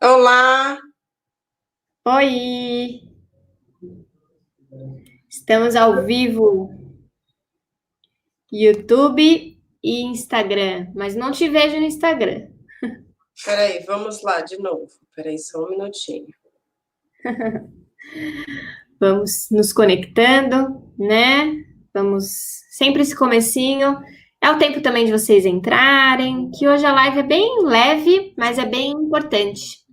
Olá, Oi! Estamos ao vivo, YouTube e Instagram, mas não te vejo no Instagram. peraí, vamos lá de novo. Peraí, só um minutinho. Vamos nos conectando, né? Vamos sempre esse comecinho. É o tempo também de vocês entrarem, que hoje a live é bem leve, mas é bem importante.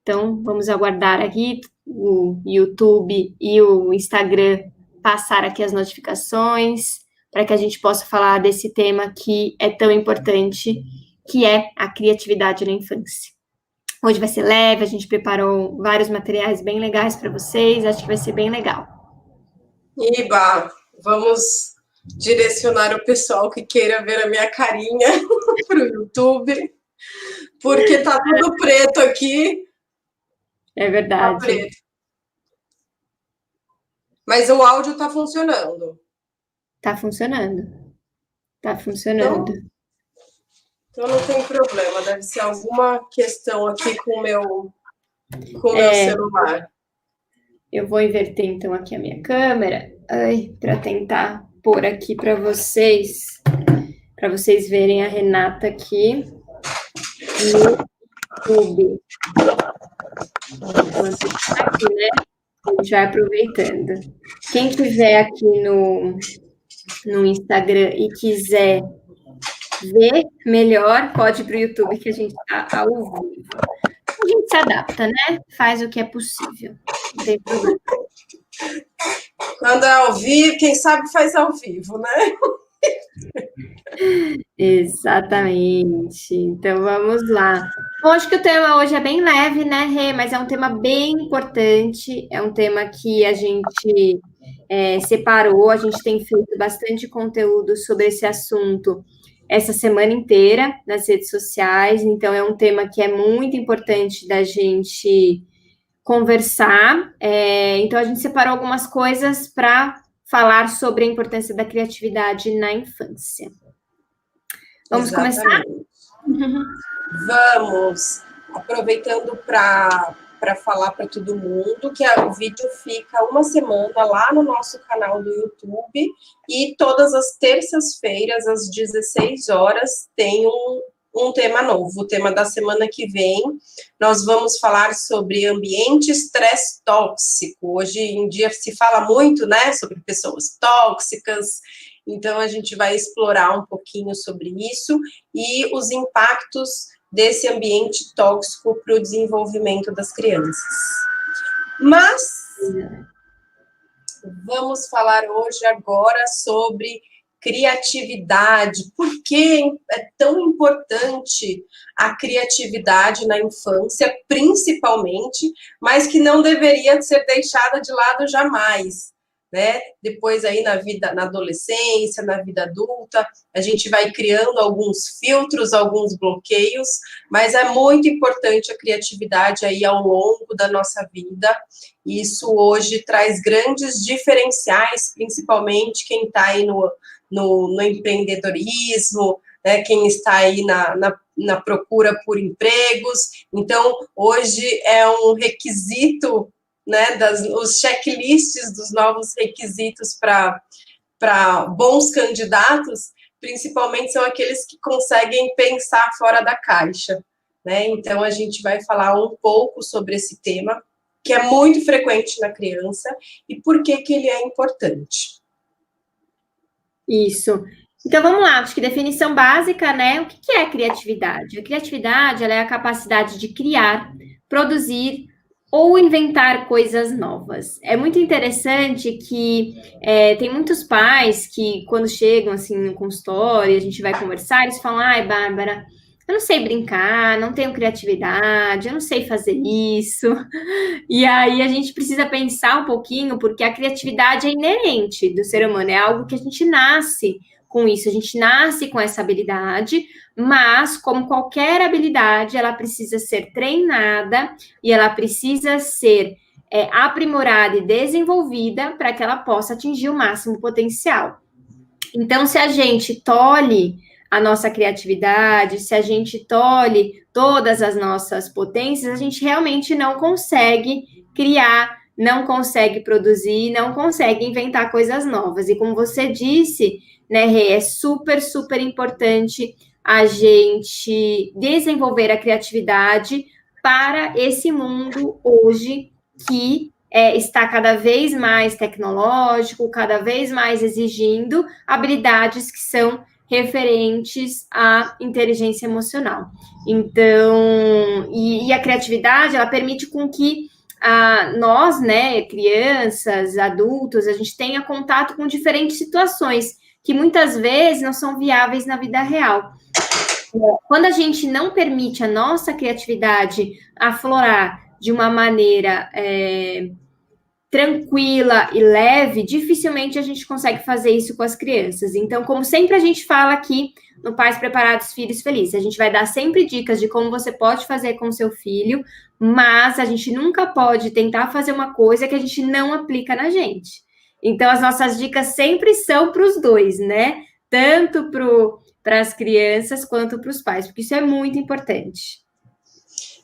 Então, vamos aguardar aqui o YouTube e o Instagram passar aqui as notificações para que a gente possa falar desse tema que é tão importante, que é a criatividade na infância. Hoje vai ser leve, a gente preparou vários materiais bem legais para vocês, acho que vai ser bem legal. Iba, vamos direcionar o pessoal que queira ver a minha carinha para o YouTube, porque tá tudo preto aqui, É tá verdade. preto. Mas o áudio tá funcionando. Tá funcionando. Tá funcionando. Então não tem problema, deve ser alguma questão aqui com o meu celular. Eu vou inverter então aqui a minha câmera, para tentar pôr aqui para vocês verem a Renata aqui no YouTube. Enquanto está aqui, né? A gente vai aproveitando. Quem tiver aqui no Instagram e quiser ver melhor, pode ir para o YouTube, que a gente está ao vivo. A gente se adapta, né? Faz o que é possível. Não tem problema. Quando é ao vivo, quem sabe faz ao vivo, né? Exatamente. Então vamos lá. Bom, acho que o tema hoje é bem leve, né, Rê? Mas é um tema bem importante. É um tema que a gente separou. A gente tem feito bastante conteúdo sobre esse assunto essa semana inteira nas redes sociais. Então é um tema que é muito importante da gente conversar. Então a gente separou algumas coisas para falar sobre a importância da criatividade na infância. Vamos começar? Exatamente. Vamos, aproveitando para falar para todo mundo que o vídeo fica uma semana lá no nosso canal do YouTube e todas as terças-feiras, às 16 horas, tem um tema novo. O tema da semana que vem, nós vamos falar sobre ambiente estresse tóxico. Hoje em dia se fala muito, né, sobre pessoas tóxicas, então a gente vai explorar um pouquinho sobre isso e os impactos desse ambiente tóxico para o desenvolvimento das crianças. Mas vamos falar hoje agora sobre criatividade. Por que é tão importante a criatividade na infância, principalmente, mas que não deveria ser deixada de lado jamais, né? Depois aí na vida, na adolescência, na vida adulta, a gente vai criando alguns filtros, alguns bloqueios, mas é muito importante a criatividade aí ao longo da nossa vida. Isso hoje traz grandes diferenciais, principalmente quem está aí no empreendedorismo, né, quem está aí na procura por empregos. Então, hoje é um requisito, né, os checklists dos novos requisitos para bons candidatos, principalmente são aqueles que conseguem pensar fora da caixa, né? Então, a gente vai falar um pouco sobre esse tema, que é muito frequente na criança, e por que ele é importante. Isso. Então vamos lá, acho que definição básica, né? O que é criatividade? A criatividade, ela é a capacidade de criar, produzir ou inventar coisas novas. É muito interessante que tem muitos pais que, quando chegam assim no consultório, a gente vai conversar, eles falam: ai, Bárbara, eu não sei brincar, não tenho criatividade, eu não sei fazer isso. E aí a gente precisa pensar um pouquinho, porque a criatividade é inerente do ser humano, é algo que a gente nasce com isso, a gente nasce com essa habilidade, mas como qualquer habilidade, ela precisa ser treinada e ela precisa ser aprimorada e desenvolvida para que ela possa atingir o máximo potencial. Então, se a gente tolhe a nossa criatividade, se a gente tolhe todas as nossas potências, a gente realmente não consegue criar, não consegue produzir, não consegue inventar coisas novas. E como você disse, né, Rê, é super, super importante a gente desenvolver a criatividade para esse mundo hoje que está cada vez mais tecnológico, cada vez mais exigindo habilidades que são referentes à inteligência emocional. Então, e a criatividade, ela permite com que nós, né, crianças, adultos, a gente tenha contato com diferentes situações que muitas vezes não são viáveis na vida real. Quando a gente não permite a nossa criatividade aflorar de uma maneira tranquila e leve, dificilmente a gente consegue fazer isso com as crianças. Então, como sempre a gente fala aqui no Pais Preparados, Filhos Felizes, a gente vai dar sempre dicas de como você pode fazer com seu filho, mas a gente nunca pode tentar fazer uma coisa que a gente não aplica na gente. Então, as nossas dicas sempre são para os dois, né? Tanto para as crianças quanto para os pais, porque isso é muito importante.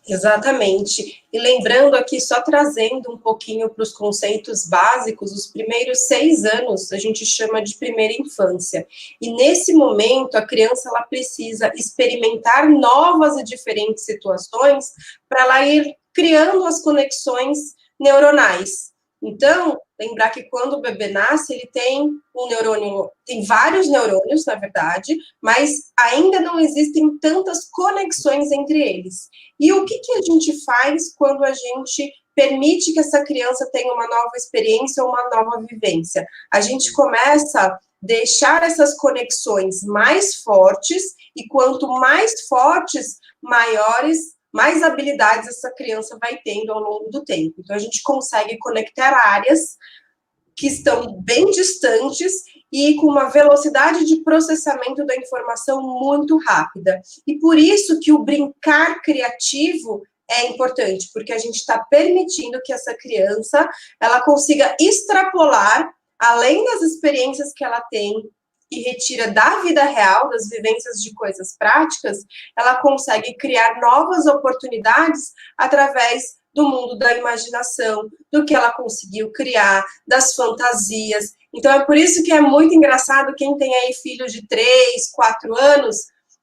Exatamente. E lembrando aqui, só trazendo um pouquinho para os conceitos básicos, os primeiros 6 anos a gente chama de primeira infância. E nesse momento, a criança ela precisa experimentar novas e diferentes situações para ela ir criando as conexões neuronais. Então, lembrar que quando o bebê nasce, ele tem um neurônio, tem vários neurônios, na verdade, mas ainda não existem tantas conexões entre eles. E o que a gente faz quando a gente permite que essa criança tenha uma nova experiência ou uma nova vivência? A gente começa a deixar essas conexões mais fortes, e quanto mais fortes, mais habilidades essa criança vai tendo ao longo do tempo. Então, a gente consegue conectar áreas que estão bem distantes e com uma velocidade de processamento da informação muito rápida. E por isso que o brincar criativo é importante, porque a gente está permitindo que essa criança ela consiga extrapolar, além das experiências que ela tem e retira da vida real, das vivências de coisas práticas, ela consegue criar novas oportunidades através do mundo da imaginação, do que ela conseguiu criar, das fantasias. Então, é por isso que é muito engraçado quem tem aí filho de 3, 4 anos,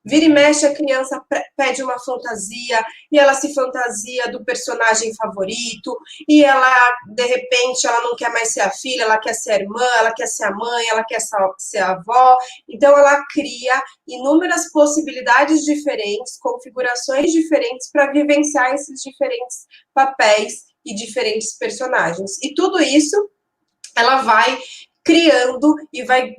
vira e mexe, a criança pede uma fantasia, e ela se fantasia do personagem favorito, e ela, de repente, ela não quer mais ser a filha, ela quer ser a irmã, ela quer ser a mãe, ela quer ser a avó. Então, ela cria inúmeras possibilidades diferentes, configurações diferentes para vivenciar esses diferentes papéis e diferentes personagens. E tudo isso, ela vai criando e vai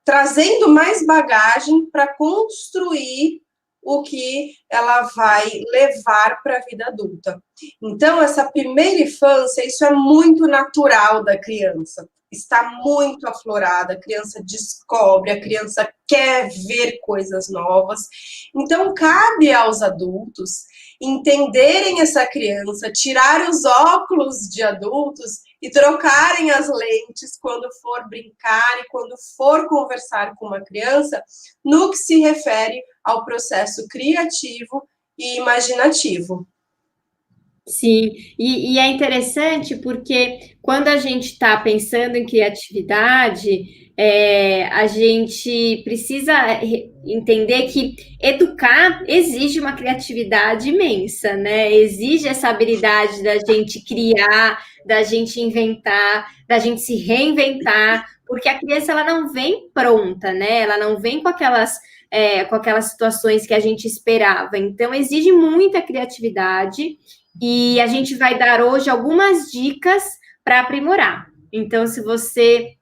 trazendo mais bagagem para construir o que ela vai levar para a vida adulta. Então, essa primeira infância, isso é muito natural da criança. Está muito aflorada, a criança descobre, a criança quer ver coisas novas. Então, cabe aos adultos entenderem essa criança, tirar os óculos de adultos e trocarem as lentes quando for brincar e quando for conversar com uma criança, no que se refere ao processo criativo e imaginativo. Sim, e é interessante porque quando a gente está pensando em criatividade, a gente precisa entender que educar exige uma criatividade imensa, né? Exige essa habilidade da gente criar, da gente inventar, da gente se reinventar, porque a criança ela não vem pronta, né? Ela não vem com aquelas situações que a gente esperava. Então, exige muita criatividade. E a gente vai dar hoje algumas dicas para aprimorar. Então, se você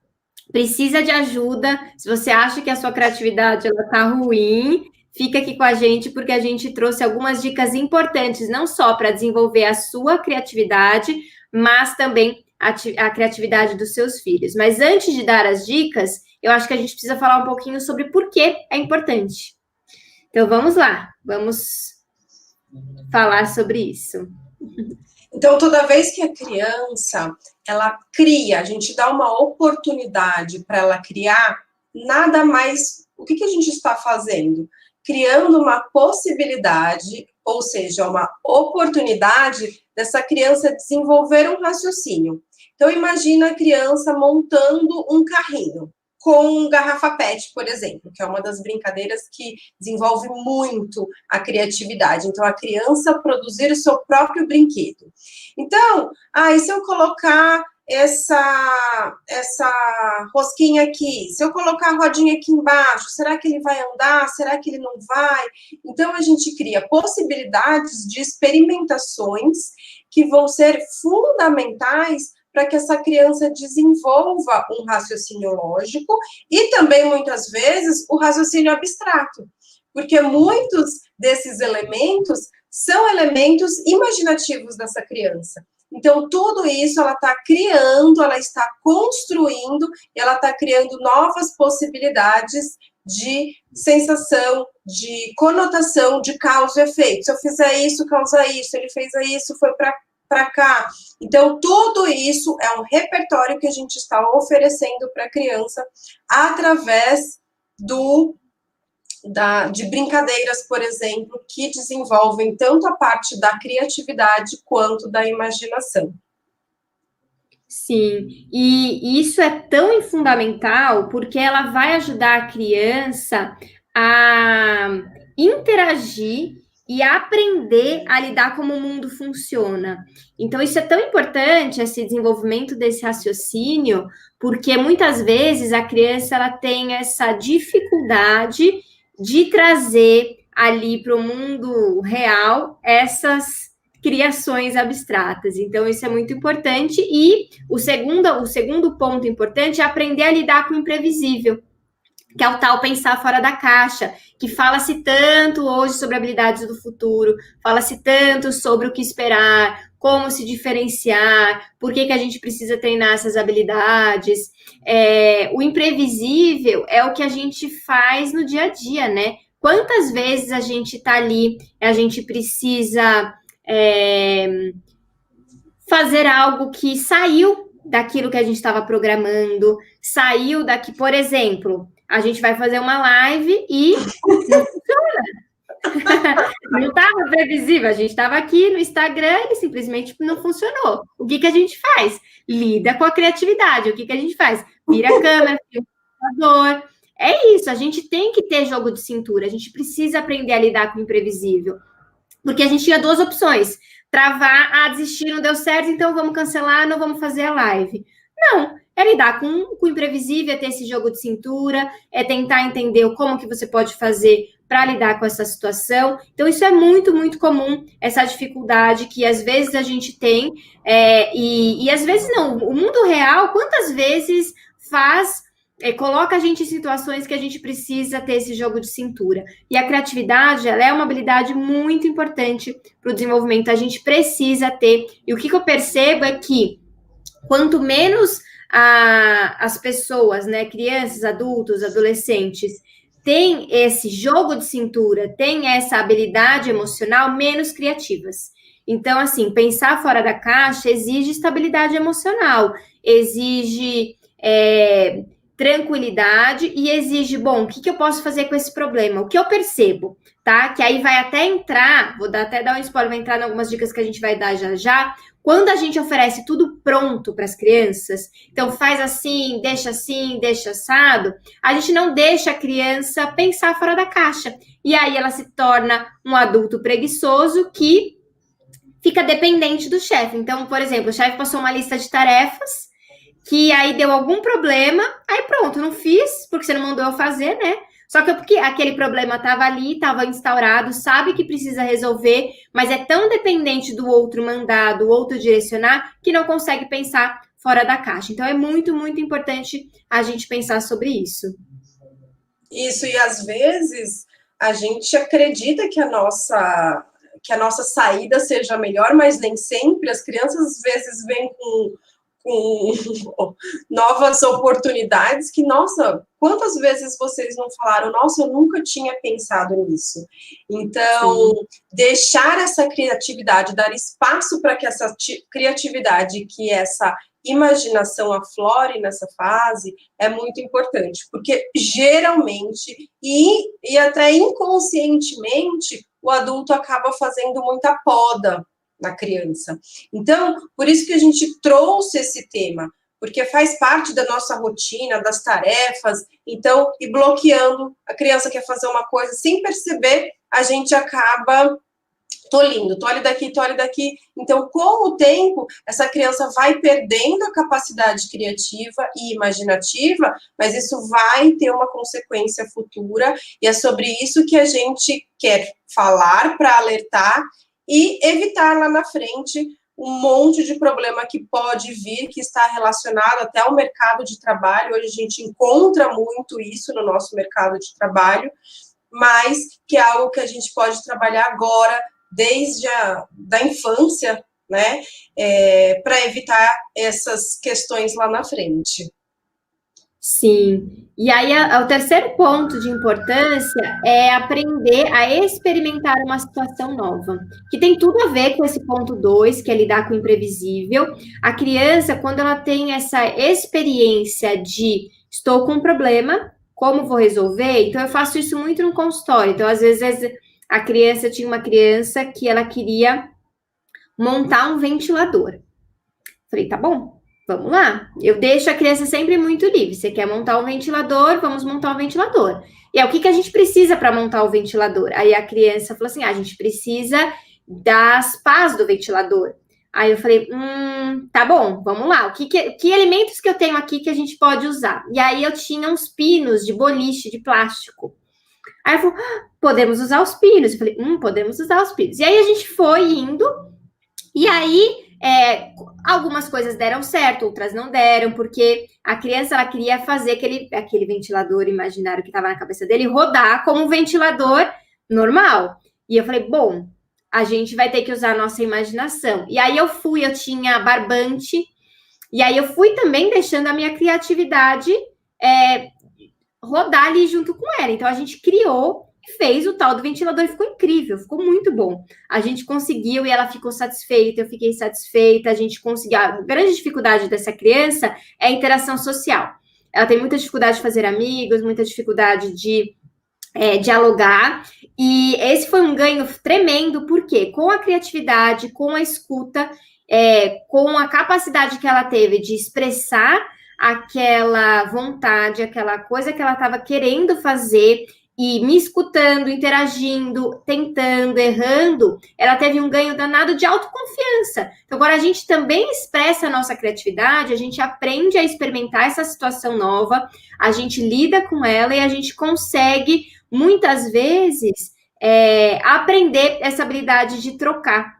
precisa de ajuda, se você acha que a sua criatividade está ruim, fica aqui com a gente, porque a gente trouxe algumas dicas importantes, não só para desenvolver a sua criatividade, mas também a criatividade dos seus filhos. Mas antes de dar as dicas, eu acho que a gente precisa falar um pouquinho sobre por que é importante. Então, vamos lá, vamos falar sobre isso. Então, toda vez que a criança, ela cria, a gente dá uma oportunidade para ela criar, nada mais o que a gente está fazendo? Criando uma possibilidade, ou seja, uma oportunidade dessa criança desenvolver um raciocínio. Então, imagina a criança montando um carrinho com garrafa PET, por exemplo, que é uma das brincadeiras que desenvolve muito a criatividade. Então, a criança produzir o seu próprio brinquedo. Então, e se eu colocar essa rosquinha aqui, se eu colocar a rodinha aqui embaixo, será que ele vai andar? Será que ele não vai? Então, a gente cria possibilidades de experimentações que vão ser fundamentais para que essa criança desenvolva um raciocínio lógico e também, muitas vezes, o raciocínio abstrato, porque muitos desses elementos são elementos imaginativos dessa criança. Então, tudo isso ela está criando, ela está construindo, ela está criando novas possibilidades de sensação, de conotação, de causa e efeito. Se eu fizer isso, causa isso. Ele fez isso, foi para cá. Então, tudo isso é um repertório que a gente está oferecendo para a criança através de brincadeiras, por exemplo, que desenvolvem tanto a parte da criatividade quanto da imaginação. Sim, e isso é tão fundamental porque ela vai ajudar a criança a interagir e a aprender a lidar como o mundo funciona. Então, isso é tão importante, esse desenvolvimento desse raciocínio, porque muitas vezes a criança ela tem essa dificuldade de trazer ali para o mundo real essas criações abstratas. Então, isso é muito importante. E o segundo ponto importante é aprender a lidar com o imprevisível, que é o tal pensar fora da caixa, que fala-se tanto hoje sobre habilidades do futuro, fala-se tanto sobre o que esperar, como se diferenciar, por que a gente precisa treinar essas habilidades. O imprevisível é o que a gente faz no dia a dia, né? Quantas vezes a gente tá ali, a gente precisa fazer algo que saiu daquilo que a gente estava programando, saiu daqui, por exemplo, a gente vai fazer uma live e não funciona. Não estava previsível, a gente estava aqui no Instagram e simplesmente não funcionou. O que a gente faz? Lida com a criatividade. O que a gente faz? Vira a câmera, vira o computador. É isso, a gente tem que ter jogo de cintura, a gente precisa aprender a lidar com o imprevisível. Porque a gente tinha duas opções: travar, desistir, não deu certo, então vamos cancelar, não vamos fazer a live. Não, é lidar com o imprevisível, é ter esse jogo de cintura, é tentar entender como que você pode fazer para lidar com essa situação. Então, isso é muito, muito comum, essa dificuldade que às vezes a gente tem, e às vezes não. O mundo real, quantas vezes coloca a gente em situações que a gente precisa ter esse jogo de cintura. E a criatividade, ela é uma habilidade muito importante para o desenvolvimento. A gente precisa ter. E o que eu percebo é que quanto menos as pessoas, né, crianças, adultos, adolescentes, têm esse jogo de cintura, têm essa habilidade emocional, menos criativas. Então, assim, pensar fora da caixa exige estabilidade emocional, exige tranquilidade e exige, bom, o que eu posso fazer com esse problema? O que eu percebo, tá? Que aí vai até entrar, vou até dar um spoiler, vai entrar em algumas dicas que a gente vai dar já. Quando a gente oferece tudo pronto para as crianças, então faz assim, deixa assado, a gente não deixa a criança pensar fora da caixa. E aí ela se torna um adulto preguiçoso que fica dependente do chefe. Então, por exemplo, o chefe passou uma lista de tarefas, que aí deu algum problema, aí pronto, não fiz, porque você não mandou eu fazer, né? Só que porque aquele problema estava ali, estava instaurado, sabe que precisa resolver, mas é tão dependente do outro mandar, do outro direcionar, que não consegue pensar fora da caixa. Então, é muito, muito importante a gente pensar sobre isso. Isso, e às vezes a gente acredita que a nossa saída seja melhor, mas nem sempre. As crianças às vezes vêm com novas oportunidades que, nossa, quantas vezes vocês não falaram, nossa, eu nunca tinha pensado nisso. Então, deixar essa criatividade, dar espaço para que essa criatividade, que essa imaginação aflore nessa fase é muito importante, porque geralmente e até inconscientemente o adulto acaba fazendo muita poda na criança. Então, por isso que a gente trouxe esse tema, porque faz parte da nossa rotina, das tarefas, então, e bloqueando, a criança quer fazer uma coisa, sem perceber, a gente acaba tolindo, tolhe daqui. Então, com o tempo, essa criança vai perdendo a capacidade criativa e imaginativa, mas isso vai ter uma consequência futura, e é sobre isso que a gente quer falar para alertar e evitar lá na frente um monte de problema que pode vir, que está relacionado até ao mercado de trabalho. Hoje a gente encontra muito isso no nosso mercado de trabalho, mas que é algo que a gente pode trabalhar agora, desde da infância, né, para evitar essas questões lá na frente. Sim. E aí, o terceiro ponto de importância é aprender a experimentar uma situação nova, que tem tudo a ver com esse ponto 2, que é lidar com o imprevisível. A criança, quando ela tem essa experiência de estou com um problema, como vou resolver? Então, eu faço isso muito no consultório. Então, às vezes, tinha uma criança que ela queria montar um ventilador. Falei, tá bom. Vamos lá. Eu deixo a criança sempre muito livre. Você quer montar um ventilador? Vamos montar um ventilador. E aí, o que a gente precisa para montar o ventilador? Aí a criança falou assim: a gente precisa das pás do ventilador. Aí eu falei, tá bom, vamos lá. Que elementos que eu tenho aqui que a gente pode usar? E aí eu tinha uns pinos de boliche de plástico. Aí eu falei, podemos usar os pinos. Eu falei, podemos usar os pinos. E aí a gente foi indo, e aí algumas coisas deram certo, outras não deram, porque a criança ela queria fazer aquele ventilador imaginário que estava na cabeça dele rodar como um ventilador normal. E eu falei, bom, a gente vai ter que usar a nossa imaginação. E aí eu tinha barbante, e aí eu fui também deixando a minha criatividade rodar ali junto com ela. Então a gente criou, fez o tal do ventilador e ficou incrível, ficou muito bom. A gente conseguiu e ela ficou satisfeita, eu fiquei satisfeita, a gente conseguiu. A grande dificuldade dessa criança é a interação social. Ela tem muita dificuldade de fazer amigos, muita dificuldade de dialogar, e esse foi um ganho tremendo, porque com a criatividade, com a escuta, com a capacidade que ela teve de expressar aquela vontade, aquela coisa que ela estava querendo fazer, e me escutando, interagindo, tentando, errando, ela teve um ganho danado de autoconfiança. Então, agora a gente também expressa a nossa criatividade, a gente aprende a experimentar essa situação nova, a gente lida com ela e a gente consegue, muitas vezes, aprender essa habilidade de trocar.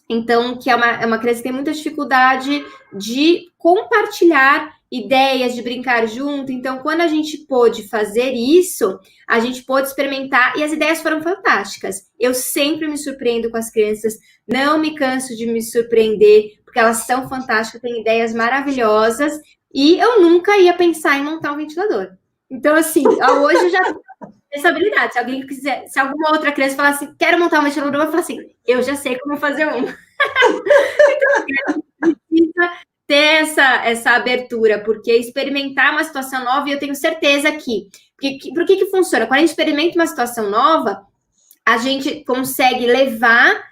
Então, que é uma criança que tem muita dificuldade de compartilhar ideias, de brincar junto. Então, quando a gente pôde fazer isso, a gente pôde experimentar e as ideias foram fantásticas. Eu sempre me surpreendo com as crianças, não me canso de me surpreender, porque elas são fantásticas, têm ideias maravilhosas, e eu nunca ia pensar em montar um ventilador. Então, assim, hoje eu já tenho essa habilidade. Se alguém quiser, se alguma outra criança falar assim, quero montar um ventilador, eu vou falar assim, eu já sei como fazer um. Então, a gente precisa ter essa abertura, porque experimentar uma situação nova, e eu tenho certeza que... Por que funciona? Quando a gente experimenta uma situação nova, a gente consegue levar,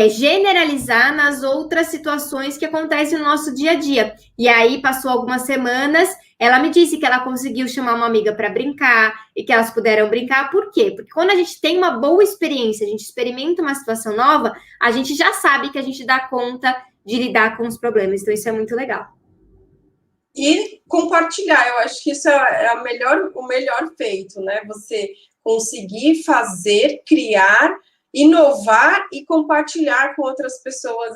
generalizar nas outras situações que acontecem no nosso dia a dia. E aí, passou algumas semanas, ela me disse que ela conseguiu chamar uma amiga para brincar, e que elas puderam brincar. Por quê? Porque quando a gente tem uma boa experiência, a gente experimenta uma situação nova, a gente já sabe que a gente dá conta de lidar com os problemas. Então, isso é muito legal. E compartilhar, eu acho que isso é o melhor feito, né? Você conseguir fazer, criar, inovar e compartilhar com outras pessoas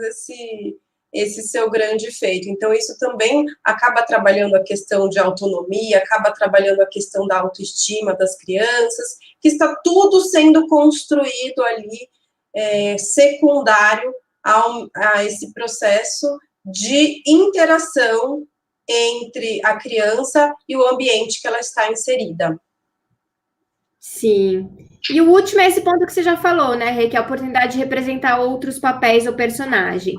esse seu grande feito. Então, isso também acaba trabalhando a questão de autonomia, acaba trabalhando a questão da autoestima das crianças, que está tudo sendo construído ali, secundário a esse processo de interação entre a criança e o ambiente que ela está inserida. Sim. E o último é esse ponto que você já falou, né, Rê, que é a oportunidade de representar outros papéis ou personagem.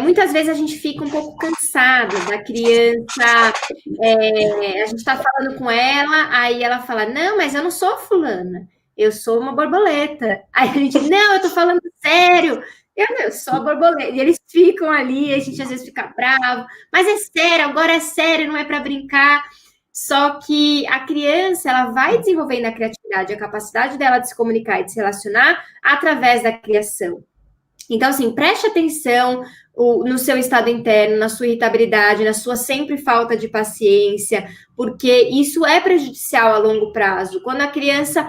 Muitas vezes a gente fica um pouco cansada da criança, a gente está falando com ela, aí ela fala, não, mas eu não sou fulana, eu sou uma borboleta. Aí a gente, não, eu tô falando sério, eu sou a borboleta. E eles ficam ali, a gente às vezes fica bravo, mas é sério, agora é sério, não é para brincar. Só que a criança, ela vai desenvolvendo a criatividade, a capacidade dela de se comunicar e de se relacionar através da criação. Então, assim, preste atenção no seu estado interno, na sua irritabilidade, na sua sempre falta de paciência, porque isso é prejudicial a longo prazo. Quando a criança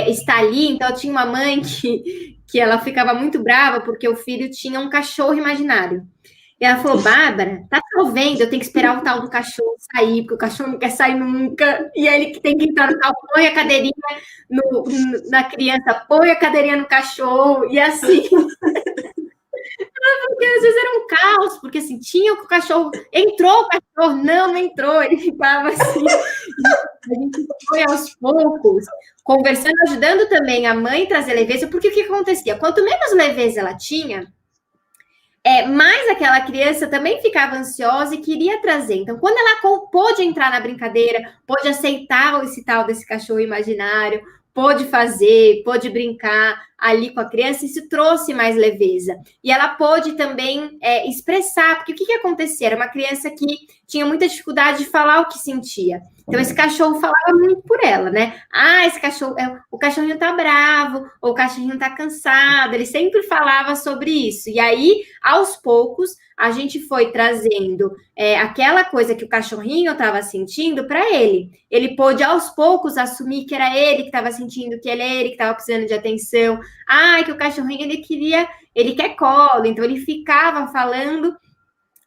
está ali, então eu tinha uma mãe que ela ficava muito brava porque o filho tinha um cachorro imaginário. E ela falou, Bárbara, tá chovendo, eu tenho que esperar o tal do cachorro sair, porque o cachorro não quer sair nunca, e ele que tem que entrar no carro, põe a cadeirinha na criança, põe a cadeirinha no cachorro, e assim, porque às vezes era um caos, porque assim, tinha o cachorro, entrou o cachorro, não entrou, ele ficava assim, a gente foi aos poucos, conversando, ajudando também a mãe a trazer leveza, porque o que acontecia? Quanto menos leveza ela tinha, mas aquela criança também ficava ansiosa e queria trazer. Então, quando ela pôde entrar na brincadeira, pôde aceitar esse tal desse cachorro imaginário, pôde fazer, pôde brincar ali com a criança, isso trouxe mais leveza. E ela pôde também expressar, porque o que acontecia? Era uma criança que tinha muita dificuldade de falar o que sentia. Então, esse cachorro falava muito por ela, né? Ah, esse cachorro, o cachorrinho tá bravo, ou o cachorrinho tá cansado, ele sempre falava sobre isso. E aí, aos poucos, a gente foi trazendo aquela coisa que o cachorrinho estava sentindo para ele. Ele pôde, aos poucos, assumir que era ele que estava sentindo, que ele que estava precisando de atenção. Ah, que o cachorrinho, ele quer colo. Então, ele ficava falando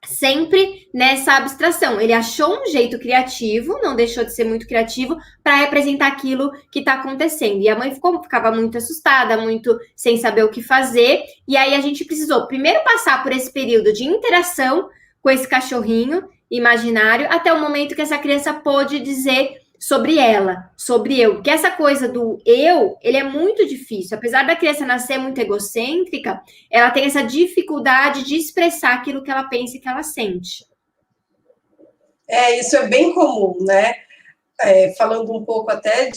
sempre nessa abstração. Ele achou um jeito criativo, não deixou de ser muito criativo, para representar aquilo que está acontecendo. E a mãe ficava muito assustada, muito sem saber o que fazer. E aí a gente precisou primeiro passar por esse período de interação com esse cachorrinho imaginário, até o momento que essa criança pôde dizer sobre ela, sobre eu. Porque essa coisa do eu, ele é muito difícil. Apesar da criança nascer muito egocêntrica, ela tem essa dificuldade de expressar aquilo que ela pensa e que ela sente. Isso é bem comum, né? Falando um pouco até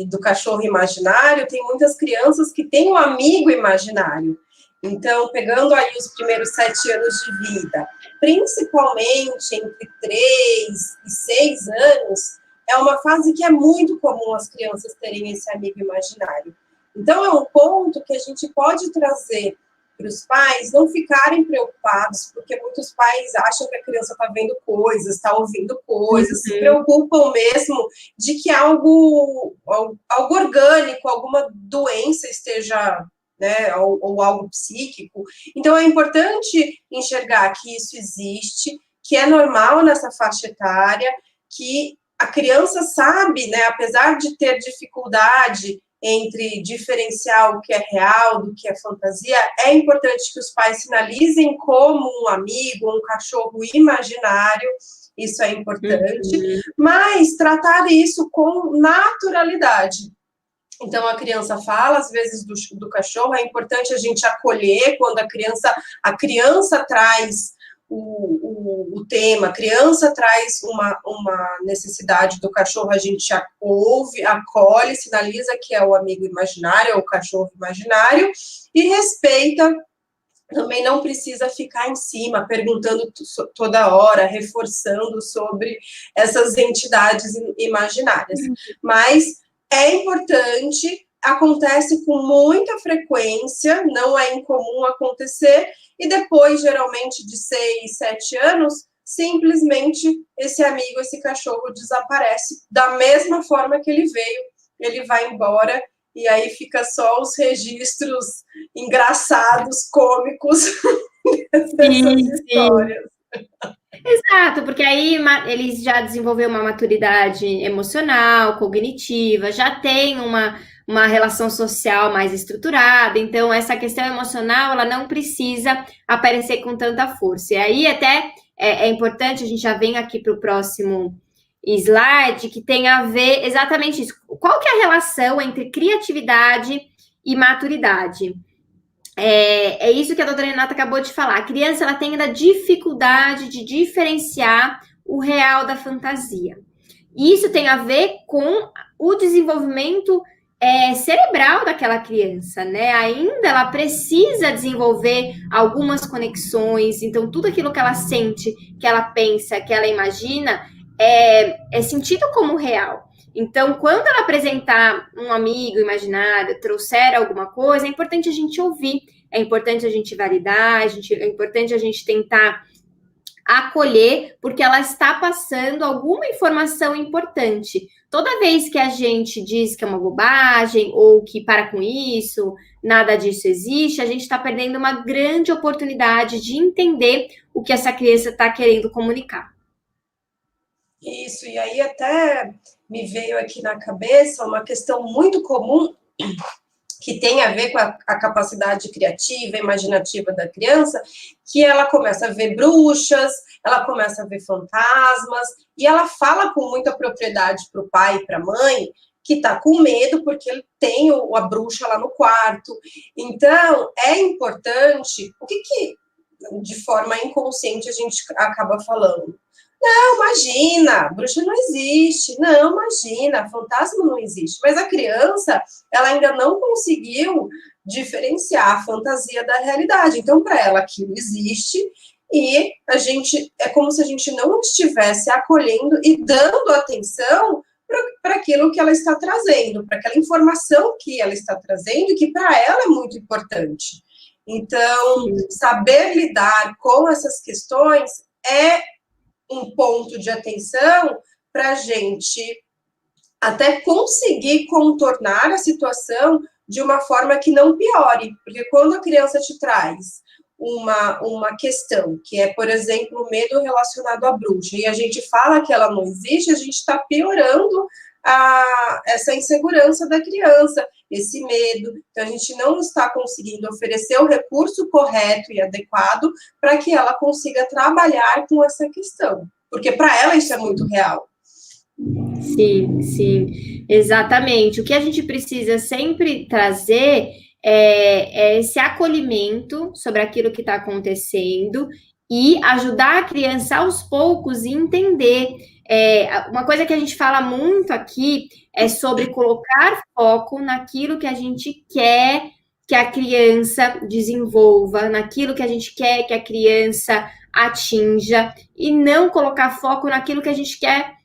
do cachorro imaginário, tem muitas crianças que têm um amigo imaginário. Então, pegando aí os primeiros 7 anos de vida, principalmente entre 3 e 6 anos, é uma fase que é muito comum as crianças terem esse amigo imaginário. Então, é um ponto que a gente pode trazer para os pais não ficarem preocupados, porque muitos pais acham que a criança está vendo coisas, está ouvindo coisas, se preocupam mesmo de que algo orgânico, alguma doença esteja, né, ou algo psíquico. Então, é importante enxergar que isso existe, que é normal nessa faixa etária, que a criança sabe, né, apesar de ter dificuldade entre diferenciar o que é real do que é fantasia, é importante que os pais sinalizem como um amigo, um cachorro imaginário, isso é importante, mas tratar isso com naturalidade. Então, a criança fala, às vezes, do cachorro, é importante a gente acolher quando a criança traz o tema, a criança traz uma necessidade do cachorro, a gente ouve, acolhe, sinaliza que é o amigo imaginário, é o cachorro imaginário, e respeita. Também não precisa ficar em cima, perguntando toda hora, reforçando sobre essas entidades imaginárias. Mas é importante, acontece com muita frequência, não é incomum acontecer, e depois, geralmente, de 6, 7 anos, simplesmente esse amigo, esse cachorro desaparece da mesma forma que ele veio, ele vai embora, e aí fica só os registros engraçados, cômicos dessas histórias. Exato, porque aí eles já desenvolveu uma maturidade emocional, cognitiva, já tem uma relação social mais estruturada, então essa questão emocional, ela não precisa aparecer com tanta força. E aí até é importante, a gente já vem aqui para o próximo slide que tem a ver exatamente isso. Qual que é a relação entre criatividade e maturidade? É isso que a doutora Renata acabou de falar. A criança ela tem ainda dificuldade de diferenciar o real da fantasia. E isso tem a ver com o desenvolvimento cerebral daquela criança, né? Ainda ela precisa desenvolver algumas conexões, então tudo aquilo que ela sente, que ela pensa, que ela imagina, é sentido como real. Então, quando ela apresentar um amigo imaginário, trouxer alguma coisa, é importante a gente ouvir, é importante a gente validar, é importante a gente tentar acolher, porque ela está passando alguma informação importante. Toda vez que a gente diz que é uma bobagem ou que para com isso, nada disso existe, a gente está perdendo uma grande oportunidade de entender o que essa criança está querendo comunicar. Isso, e aí até me veio aqui na cabeça uma questão muito comum que tem a ver com a capacidade criativa, imaginativa da criança, que ela começa a ver bruxas, ela começa a ver fantasmas, e ela fala com muita propriedade para o pai e para a mãe, que está com medo porque ele tem a bruxa lá no quarto. Então, é importante, o que de forma inconsciente a gente acaba falando? Não, imagina, bruxa não existe. Não, imagina, fantasma não existe. Mas a criança, ela ainda não conseguiu diferenciar a fantasia da realidade. Então, para ela, aquilo existe e é como se a gente não estivesse acolhendo e dando atenção para aquilo que ela está trazendo, para aquela informação que ela está trazendo e que para ela é muito importante. Então, saber lidar com essas questões é um ponto de atenção para a gente até conseguir contornar a situação de uma forma que não piore, porque quando a criança te traz uma questão, que é, por exemplo, o medo relacionado à bruxa, e a gente fala que ela não existe, a gente está piorando essa insegurança da criança, esse medo, então a gente não está conseguindo oferecer o recurso correto e adequado para que ela consiga trabalhar com essa questão, porque para ela isso é muito real. Sim, exatamente. O que a gente precisa sempre trazer é esse acolhimento sobre aquilo que está acontecendo e ajudar a criança aos poucos a entender. Uma coisa que a gente fala muito aqui é sobre colocar foco naquilo que a gente quer que a criança desenvolva, naquilo que a gente quer que a criança atinja, e não colocar foco naquilo que a gente quer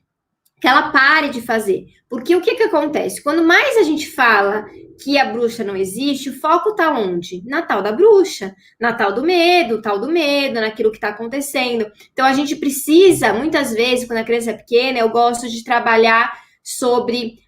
que ela pare de fazer. Porque o que acontece? Quando mais a gente fala que a bruxa não existe, o foco está onde? Na tal da bruxa, na tal do medo, naquilo que está acontecendo. Então, a gente precisa, muitas vezes, quando a criança é pequena, eu gosto de trabalhar sobre,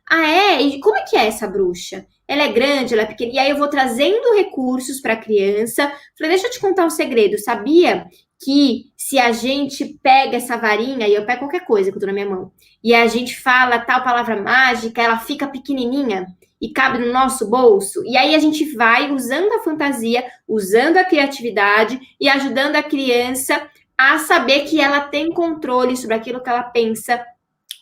e como é que é essa bruxa? Ela é grande, ela é pequena? E aí eu vou trazendo recursos para a criança. Falei, deixa eu te contar um segredo, sabia que se a gente pega essa varinha, e eu pego qualquer coisa que eu tô na minha mão, e a gente fala tal palavra mágica, ela fica pequenininha e cabe no nosso bolso, e aí a gente vai usando a fantasia, usando a criatividade e ajudando a criança a saber que ela tem controle sobre aquilo que ela pensa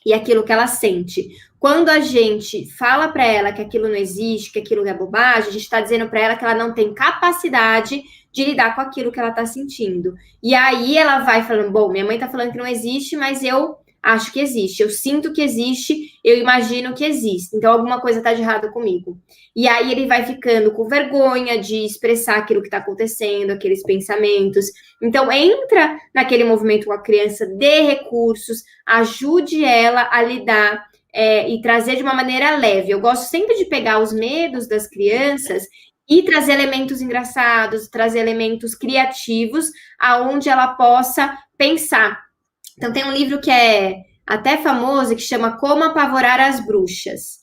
e aquilo que ela sente. Quando a gente fala para ela que aquilo não existe, que aquilo é bobagem, a gente está dizendo para ela que ela não tem capacidade de lidar com aquilo que ela está sentindo. E aí ela vai falando, bom, minha mãe está falando que não existe, mas eu acho que existe, eu sinto que existe, eu imagino que existe, então alguma coisa está de errado comigo. E aí ele vai ficando com vergonha de expressar aquilo que está acontecendo, aqueles pensamentos. Então entra naquele movimento com a criança, dê recursos, ajude ela a lidar e trazer de uma maneira leve. Eu gosto sempre de pegar os medos das crianças e trazer elementos engraçados, trazer elementos criativos, aonde ela possa pensar. Então, tem um livro que é até famoso, que chama Como Apavorar as Bruxas.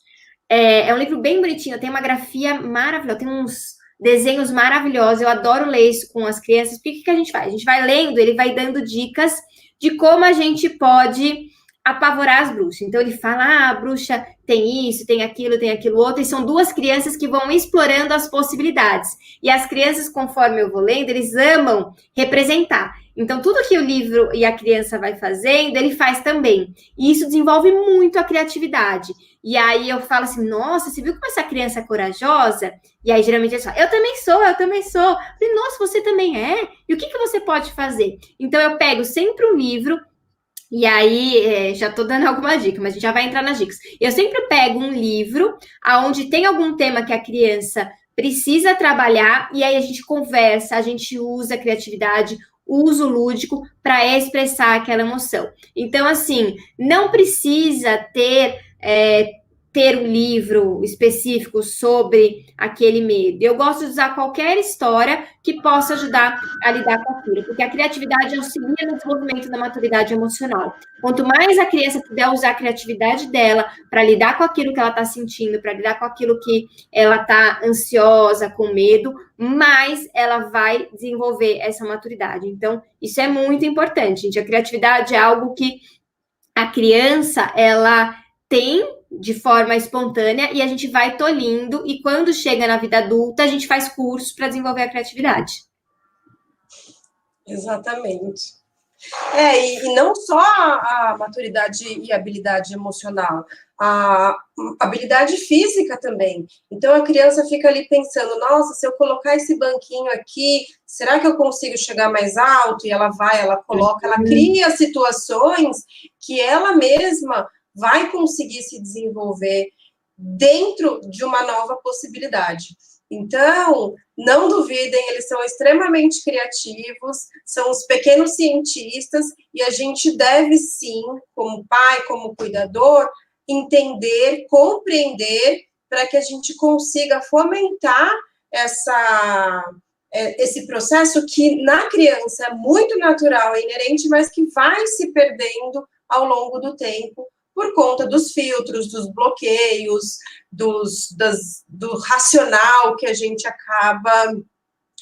É um livro bem bonitinho, tem uma grafia maravilhosa, tem uns desenhos maravilhosos, eu adoro ler isso com as crianças, porque o que a gente faz? A gente vai lendo, ele vai dando dicas de como a gente pode apavorar as bruxas. Então, ele fala, a bruxa tem isso, tem aquilo outro, e são duas crianças que vão explorando as possibilidades. E as crianças, conforme eu vou lendo, eles amam representar. Então, tudo que o livro e a criança vai fazendo, ele faz também. E isso desenvolve muito a criatividade. E aí eu falo assim, nossa, você viu como essa criança é corajosa? E aí, geralmente, eles falam, eu também sou, eu também sou. Eu falei, nossa, você também é? E o que você pode fazer? Então, eu pego sempre um livro, e aí, já estou dando alguma dica, mas a gente já vai entrar nas dicas. Eu sempre pego um livro onde tem algum tema que a criança precisa trabalhar, e aí a gente conversa, a gente usa a criatividade, usa o lúdico para expressar aquela emoção. Então, assim, não precisa ter um livro específico sobre aquele medo. Eu gosto de usar qualquer história que possa ajudar a lidar com aquilo, porque a criatividade auxilia no desenvolvimento da maturidade emocional. Quanto mais a criança puder usar a criatividade dela para lidar com aquilo que ela está sentindo, para lidar com aquilo que ela está ansiosa, com medo, mais ela vai desenvolver essa maturidade. Então, isso é muito importante, gente. A criatividade é algo que a criança, ela tem de forma espontânea e a gente vai tolhindo, e quando chega na vida adulta, a gente faz cursos para desenvolver a criatividade. Exatamente. E não só a maturidade e habilidade emocional, a habilidade física também. Então, a criança fica ali pensando, nossa, se eu colocar esse banquinho aqui, será que eu consigo chegar mais alto? E ela vai, ela coloca, ela cria situações que ela mesma vai conseguir se desenvolver dentro de uma nova possibilidade. Então, não duvidem, eles são extremamente criativos, são os pequenos cientistas, e a gente deve sim, como pai, como cuidador, entender, compreender, para que a gente consiga fomentar esse processo que na criança é muito natural, é inerente, mas que vai se perdendo ao longo do tempo, por conta dos filtros, dos bloqueios, do racional que a gente acaba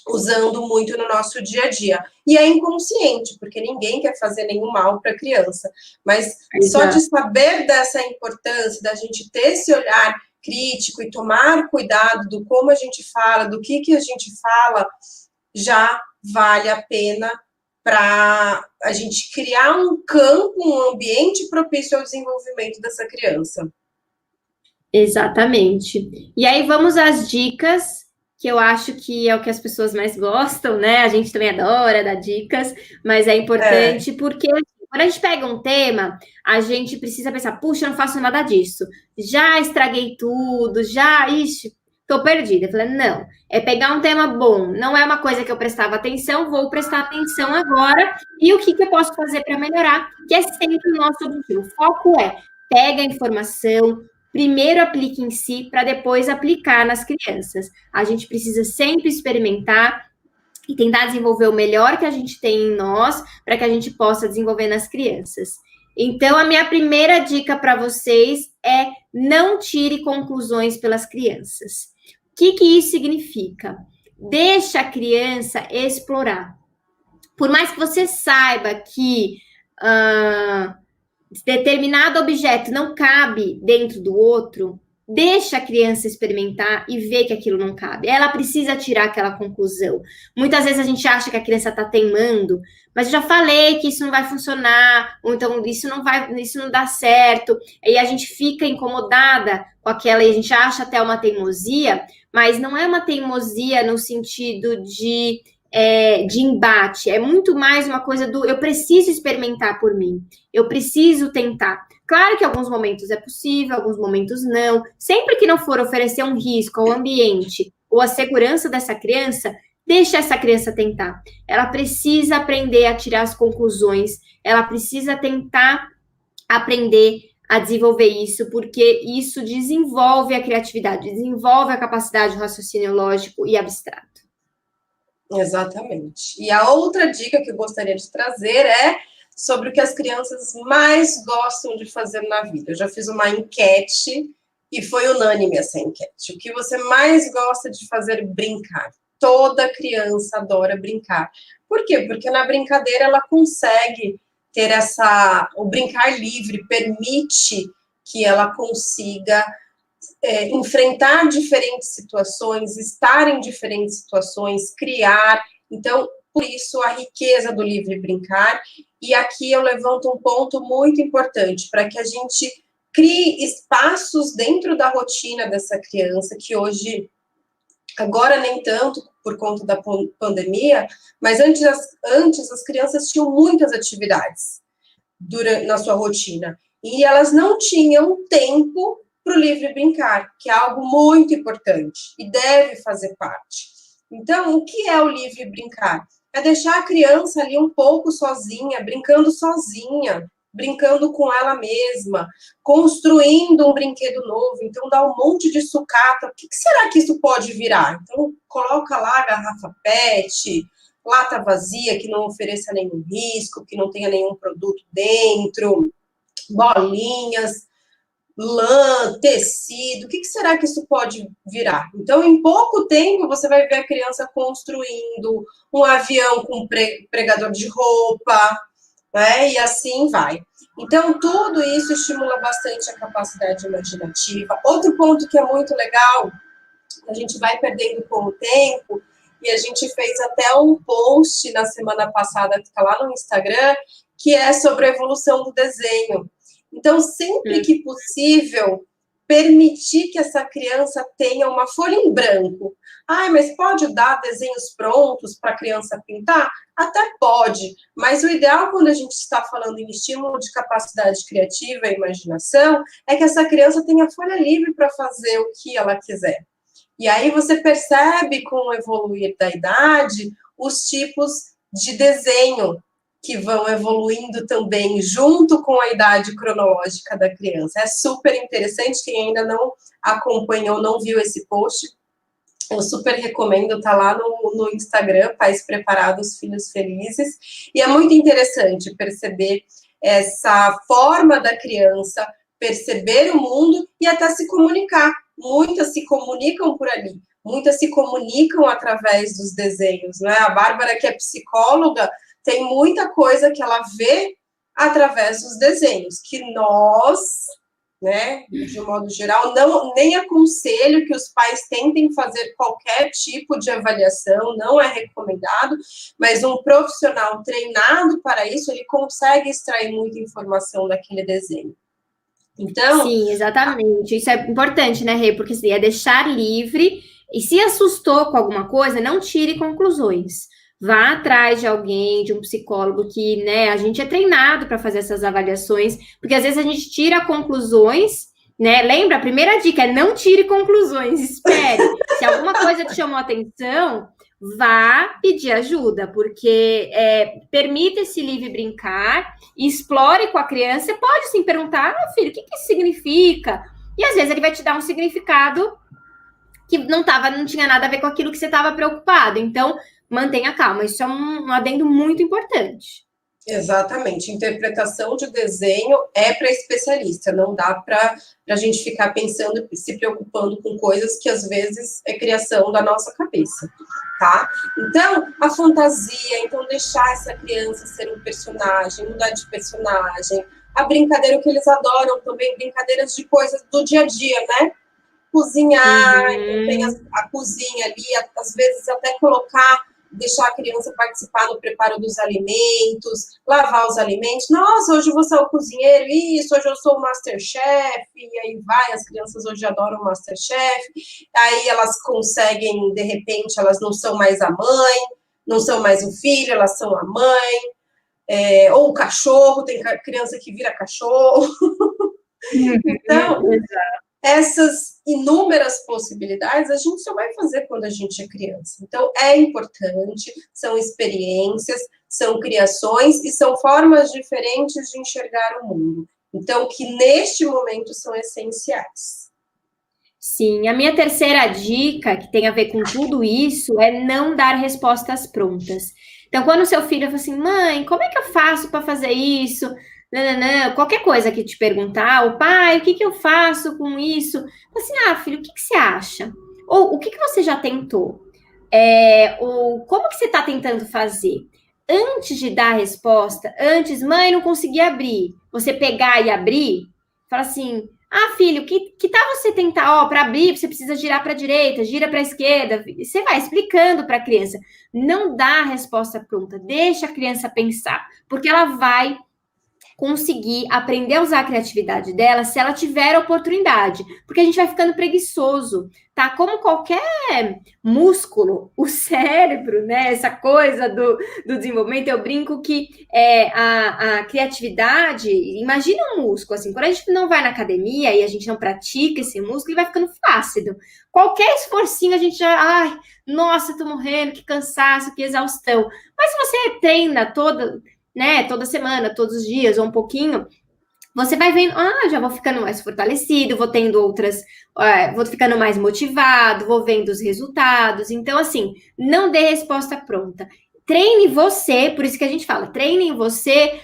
usando muito no nosso dia a dia. E é inconsciente, porque ninguém quer fazer nenhum mal para a criança. Mas só de saber dessa importância, da gente ter esse olhar crítico e tomar cuidado do como a gente fala, do que a gente fala, já vale a pena para a gente criar um campo, um ambiente propício ao desenvolvimento dessa criança. Exatamente. E aí vamos às dicas, que eu acho que é o que as pessoas mais gostam, né? A gente também adora dar dicas, mas é importante porque quando a gente pega um tema, a gente precisa pensar, puxa, eu não faço nada disso. Já estraguei tudo, tô perdida. Eu falei, não, é pegar um tema bom, não é uma coisa que eu prestava atenção, vou prestar atenção agora, e o que eu posso fazer para melhorar, que é sempre o nosso objetivo. O foco é, pega a informação, primeiro aplique em si, para depois aplicar nas crianças. A gente precisa sempre experimentar e tentar desenvolver o melhor que a gente tem em nós, para que a gente possa desenvolver nas crianças. Então, a minha primeira dica para vocês é não tire conclusões pelas crianças. O que isso significa? Deixa a criança explorar. Por mais que você saiba que determinado objeto não cabe dentro do outro, deixa a criança experimentar e ver que aquilo não cabe. Ela precisa tirar aquela conclusão. Muitas vezes a gente acha que a criança está teimando, mas eu já falei que isso não vai funcionar, ou então isso não dá certo, e a gente fica incomodada com aquela, e a gente acha até uma teimosia, mas não é uma teimosia no sentido de embate, é muito mais uma coisa do eu preciso experimentar por mim, eu preciso tentar. Claro que em alguns momentos é possível, alguns momentos não. Sempre que não for oferecer um risco ao ambiente ou à segurança dessa criança, deixa essa criança tentar. Ela precisa aprender a tirar as conclusões, ela precisa tentar aprender a desenvolver isso, porque isso desenvolve a criatividade, desenvolve a capacidade de raciocínio lógico e abstrato. Exatamente. E a outra dica que eu gostaria de trazer é sobre o que as crianças mais gostam de fazer na vida. Eu já fiz uma enquete e foi unânime essa enquete. O que você mais gosta de fazer? Brincar. Toda criança adora brincar. Por quê? Porque na brincadeira ela consegue ter o brincar livre, permite que ela consiga enfrentar diferentes situações, estar em diferentes situações, criar. Então, por isso a riqueza do livre brincar. E aqui eu levanto um ponto muito importante para que a gente crie espaços dentro da rotina dessa criança, que hoje, agora nem tanto por conta da pandemia, mas antes as crianças tinham muitas atividades na sua rotina. E elas não tinham tempo para o livre brincar, que é algo muito importante e deve fazer parte. Então, o que é o livre brincar? É deixar a criança ali um pouco sozinha, brincando com ela mesma, construindo um brinquedo novo. Então, dá um monte de sucata. O que será que isso pode virar? Então, coloca lá a garrafa PET, lata vazia, que não ofereça nenhum risco, que não tenha nenhum produto dentro, bolinhas, lã, tecido, o que será que isso pode virar? Então, em pouco tempo, você vai ver a criança construindo um avião com pregador de roupa, né? E assim vai. Então, tudo isso estimula bastante a capacidade imaginativa. Outro ponto que é muito legal, a gente vai perdendo com o tempo, e a gente fez até um post na semana passada, que está lá no Instagram, que é sobre a evolução do desenho. Então, sempre que possível, permitir que essa criança tenha uma folha em branco. Mas pode dar desenhos prontos para a criança pintar? Até pode, mas o ideal quando a gente está falando em estímulo de capacidade criativa e imaginação é que essa criança tenha folha livre para fazer o que ela quiser. E aí você percebe, com o evoluir da idade, os tipos de desenho que vão evoluindo também junto com a idade cronológica da criança. É super interessante, quem ainda não acompanhou, não viu esse post, eu super recomendo, tá lá no Instagram, Pais Preparados, Filhos Felizes, e é muito interessante perceber essa forma da criança perceber o mundo e até se comunicar. Muitas se comunicam por ali, muitas se comunicam através dos desenhos, né? A Bárbara, que é psicóloga, tem muita coisa que ela vê através dos desenhos, que nós, né, de um modo geral, nem aconselho que os pais tentem fazer qualquer tipo de avaliação, não é recomendado, mas um profissional treinado para isso, ele consegue extrair muita informação daquele desenho. Então... Sim, exatamente. Isso é importante, né, Rê? Porque assim, é deixar livre, e se assustou com alguma coisa, não tire conclusões. Vá atrás de alguém, de um psicólogo que, né, a gente é treinado para fazer essas avaliações, porque às vezes a gente tira conclusões, né? Lembra, a primeira dica é não tire conclusões, espere. Se alguma coisa te chamou a atenção, vá pedir ajuda, porque permita esse livre brincar, explore com a criança. Você pode sim perguntar, filho, o que isso significa? E às vezes ele vai te dar um significado que não tinha nada a ver com aquilo que você estava preocupado. Então, mantenha calma, isso é um adendo muito importante. Exatamente, interpretação de desenho é para especialista, não dá para a gente ficar pensando, se preocupando com coisas que às vezes é criação da nossa cabeça, tá? Então, a fantasia, então deixar essa criança ser um personagem, mudar de personagem, a brincadeira que eles adoram também, brincadeiras de coisas do dia a dia, né? Cozinhar, então tem a cozinha ali, às vezes até deixar a criança participar no preparo dos alimentos, lavar os alimentos. Nossa, hoje você é o cozinheiro, isso, hoje eu sou o Masterchef, e aí vai, as crianças hoje adoram o Masterchef, aí elas conseguem, de repente, elas não são mais a mãe, não são mais o filho, elas são a mãe, ou o cachorro, tem criança que vira cachorro. Então, essas inúmeras possibilidades a gente só vai fazer quando a gente é criança. Então, é importante, são experiências, são criações e são formas diferentes de enxergar o mundo. Então, que neste momento são essenciais. Sim, a minha terceira dica, que tem a ver com tudo isso, é não dar respostas prontas. Então, quando o seu filho fala assim, mãe, como é que eu faço para fazer isso? Não, qualquer coisa que te perguntar, o pai, o que eu faço com isso? Assim, filho, o que você acha? Ou o que você já tentou? Ou como que você está tentando fazer? Antes de dar a resposta, mãe, não consegui abrir, você pegar e abrir, fala assim, Ah, filho, que tal você tentar, ó, para abrir, você precisa girar para a direita, gira para a esquerda. Você vai explicando para a criança. Não dá a resposta pronta, deixa a criança pensar, porque ela vai conseguir aprender a usar a criatividade dela se ela tiver oportunidade, porque a gente vai ficando preguiçoso, tá? Como qualquer músculo, o cérebro, né? Essa coisa do desenvolvimento, eu brinco que a criatividade, imagina um músculo, assim, quando a gente não vai na academia e a gente não pratica esse músculo, ele vai ficando flácido. Qualquer esforcinho a gente já, ai, nossa, tô morrendo, que cansaço, que exaustão. Mas se você treina toda semana, todos os dias, ou um pouquinho, você vai vendo, já vou ficando mais fortalecido, vou tendo outras, vou ficando mais motivado, vou vendo os resultados. Então, assim, não dê resposta pronta. Treine você, por isso que a gente fala, treine em você,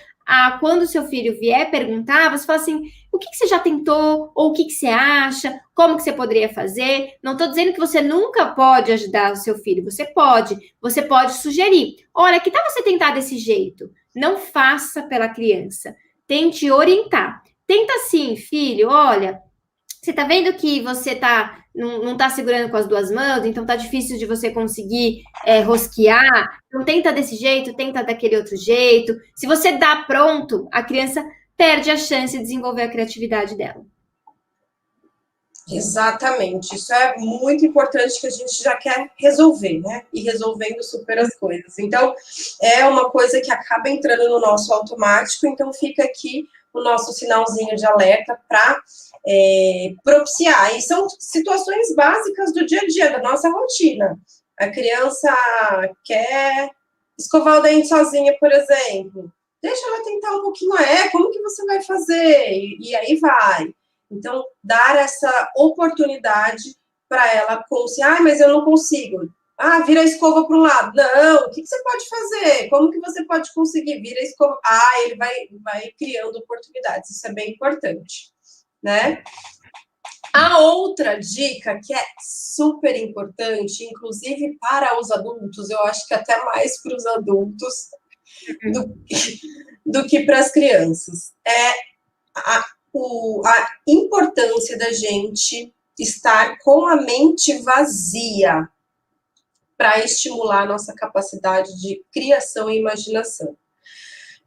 quando o seu filho vier perguntar, você fala assim, o que você já tentou, ou o que você acha, como que você poderia fazer. Não estou dizendo que você nunca pode ajudar o seu filho, você pode sugerir. Olha, que tal você tentar desse jeito? Não faça pela criança. Tente orientar. Tenta assim, filho, olha, você tá vendo que você não tá segurando com as duas mãos, então tá difícil de você conseguir rosquear. Então tenta desse jeito, tenta daquele outro jeito. Se você dá pronto, a criança perde a chance de desenvolver a criatividade dela. Exatamente, isso é muito importante que a gente já quer resolver, né? E resolvendo super as coisas. Então, é uma coisa que acaba entrando no nosso automático, então fica aqui o nosso sinalzinho de alerta para propiciar. E são situações básicas do dia a dia, da nossa rotina. A criança quer escovar o dente sozinha, por exemplo. Deixa ela tentar um pouquinho, como que você vai fazer? E aí vai. Então, dar essa oportunidade para ela conseguir. Mas eu não consigo. Vira a escova para um lado. Não, o que você pode fazer? Como que você pode conseguir? Vira a escova. Ele vai criando oportunidades. Isso é bem importante, né? A outra dica que é super importante, inclusive para os adultos, eu acho que até mais para os adultos do que para as crianças, é a importância da gente estar com a mente vazia para estimular a nossa capacidade de criação e imaginação.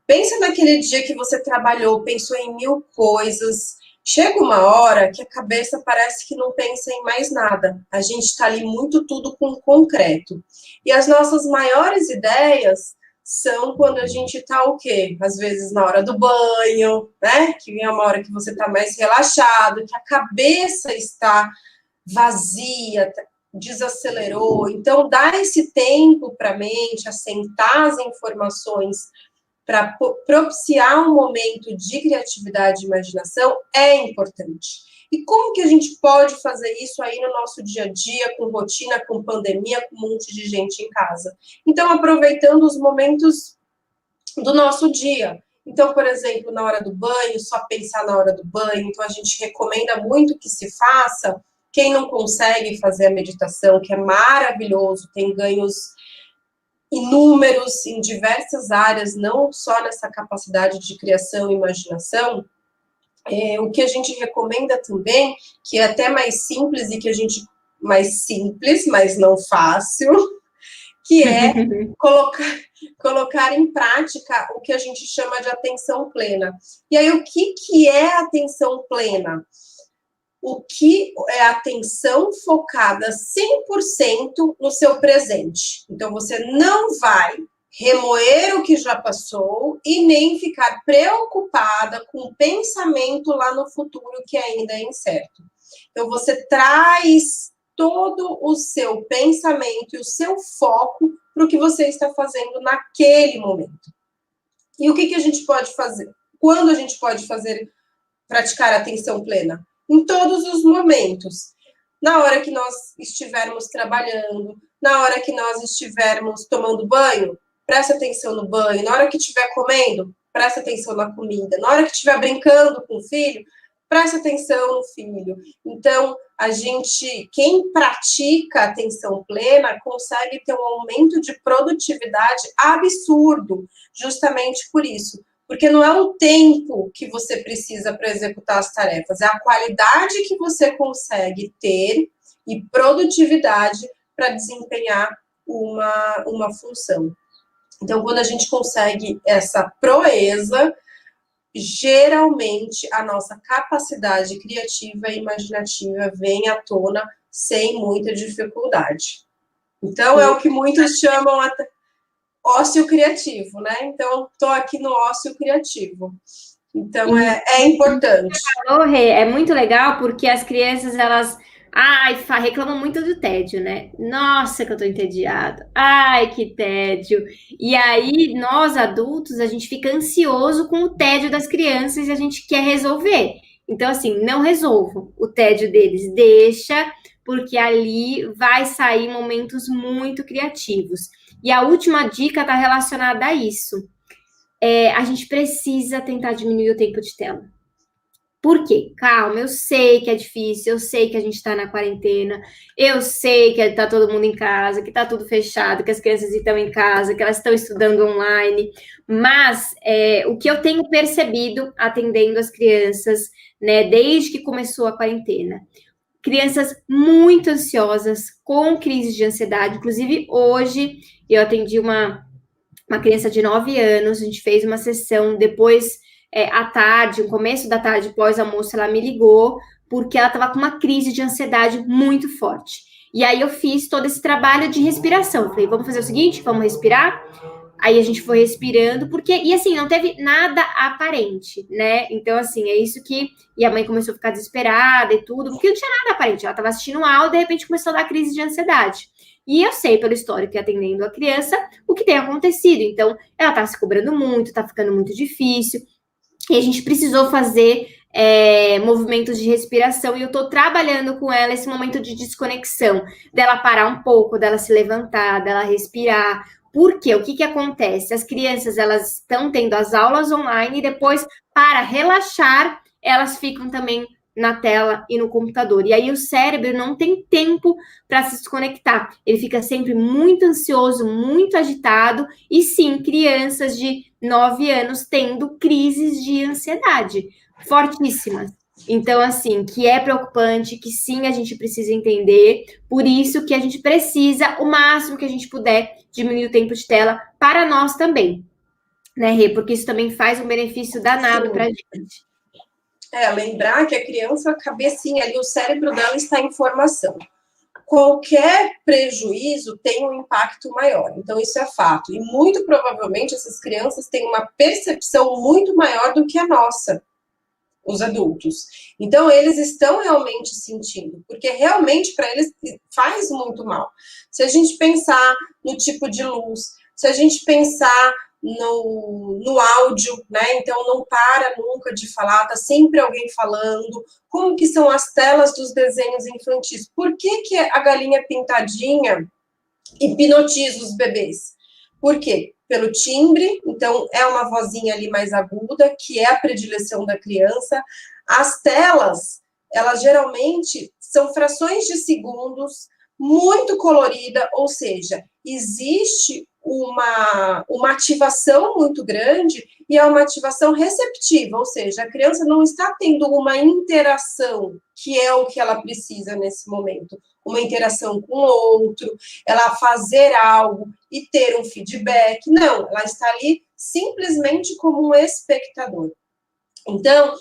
Pensa naquele dia que você trabalhou, pensou em 1000 coisas, chega uma hora que a cabeça parece que não pensa em mais nada. A gente está ali muito tudo com concreto. E as nossas maiores ideias são quando a gente tá o quê? Às vezes na hora do banho, né? Que é uma hora que você tá mais relaxado, que a cabeça está vazia, desacelerou. Então, dá esse tempo para a mente assentar as informações para propiciar um momento de criatividade e imaginação é importante. E como que a gente pode fazer isso aí no nosso dia a dia, com rotina, com pandemia, com um monte de gente em casa? Então, aproveitando os momentos do nosso dia. Então, por exemplo, na hora do banho, só pensar na hora do banho. Então, a gente recomenda muito que se faça. Quem não consegue fazer a meditação, que é maravilhoso, tem ganhos inúmeros em diversas áreas, não só nessa capacidade de criação e imaginação. O que a gente recomenda também, que é até mais simples mais simples, mas não fácil, que é colocar em prática o que a gente chama de atenção plena. E aí, o que é atenção plena? O que é atenção focada 100% no seu presente. Então, você não vai remoer o que já passou e nem ficar preocupada com o pensamento lá no futuro que ainda é incerto. Então, você traz todo o seu pensamento e o seu foco para o que você está fazendo naquele momento. E o que a gente pode fazer? Quando a gente pode praticar atenção plena? Em todos os momentos. Na hora que nós estivermos trabalhando, na hora que nós estivermos tomando banho, presta atenção no banho. Na hora que estiver comendo, presta atenção na comida. Na hora que estiver brincando com o filho, presta atenção no filho. Então, quem pratica atenção plena, consegue ter um aumento de produtividade absurdo, justamente por isso. Porque não é o tempo que você precisa para executar as tarefas, é a qualidade que você consegue ter e produtividade para desempenhar uma função. Então, quando a gente consegue essa proeza, geralmente a nossa capacidade criativa e imaginativa vem à tona sem muita dificuldade. Então, é o que muitos chamam até ócio criativo, né? Então, estou aqui no ócio criativo. Então, é importante. É muito legal porque as crianças, elas reclamam muito do tédio, né? Nossa, que eu tô entediado. Ai, que tédio. E aí, nós adultos, a gente fica ansioso com o tédio das crianças e a gente quer resolver. Então, assim, não resolvo o tédio deles, deixa, porque ali vai sair momentos muito criativos. E a última dica está relacionada a isso. A gente precisa tentar diminuir o tempo de tela. Por quê? Calma, eu sei que é difícil, eu sei que a gente está na quarentena, eu sei que está todo mundo em casa, que está tudo fechado, que as crianças estão em casa, que elas estão estudando online, mas o que eu tenho percebido atendendo as crianças, né, desde que começou a quarentena, crianças muito ansiosas, com crises de ansiedade, inclusive hoje eu atendi uma criança de 9 anos, a gente fez uma sessão depois à tarde, no começo da tarde, pós-almoço, ela me ligou, porque ela estava com uma crise de ansiedade muito forte. E aí eu fiz todo esse trabalho de respiração. Eu falei, vamos fazer o seguinte, vamos respirar? Aí a gente foi respirando, e assim, não teve nada aparente, né? Então, assim, é isso que. E a mãe começou a ficar desesperada e tudo, porque não tinha nada aparente. Ela estava assistindo aula e de repente começou a dar crise de ansiedade. E eu sei, pelo histórico que atendendo a criança, o que tem acontecido. Então, ela tá se cobrando muito, tá ficando muito difícil. E a gente precisou fazer movimentos de respiração. E eu tô trabalhando com ela esse momento de desconexão, dela parar um pouco, dela se levantar, dela respirar. Porque o que acontece? As crianças, elas estão tendo as aulas online e depois, para relaxar, elas ficam também na tela e no computador. E aí o cérebro não tem tempo para se desconectar. Ele fica sempre muito ansioso, muito agitado. E sim, crianças de 9 anos tendo crises de ansiedade fortíssimas. Então, assim, que é preocupante, que sim, a gente precisa entender. Por isso que a gente precisa, o máximo que a gente puder, diminuir o tempo de tela para nós também. Né, Rê? Porque isso também faz um benefício danado para a gente. Lembrar que a criança, a cabecinha ali, o cérebro dela está em formação. Qualquer prejuízo tem um impacto maior. Então, isso é fato. E muito provavelmente essas crianças têm uma percepção muito maior do que a nossa, os adultos. Então, eles estão realmente sentindo, porque realmente para eles faz muito mal. Se a gente pensar no tipo de luz, se a gente pensar no áudio, né? Então não para nunca de falar, tá sempre alguém falando. Como que são as telas dos desenhos infantis? Por que a galinha pintadinha hipnotiza os bebês? Por quê? Pelo timbre, então é uma vozinha ali mais aguda, que é a predileção da criança. As telas, elas geralmente são frações de segundos, muito colorida, ou seja, existe uma ativação muito grande e é uma ativação receptiva, ou seja, a criança não está tendo uma interação, que é o que ela precisa nesse momento, uma interação com o outro, ela fazer algo e ter um feedback, não, ela está ali simplesmente como um espectador. Então,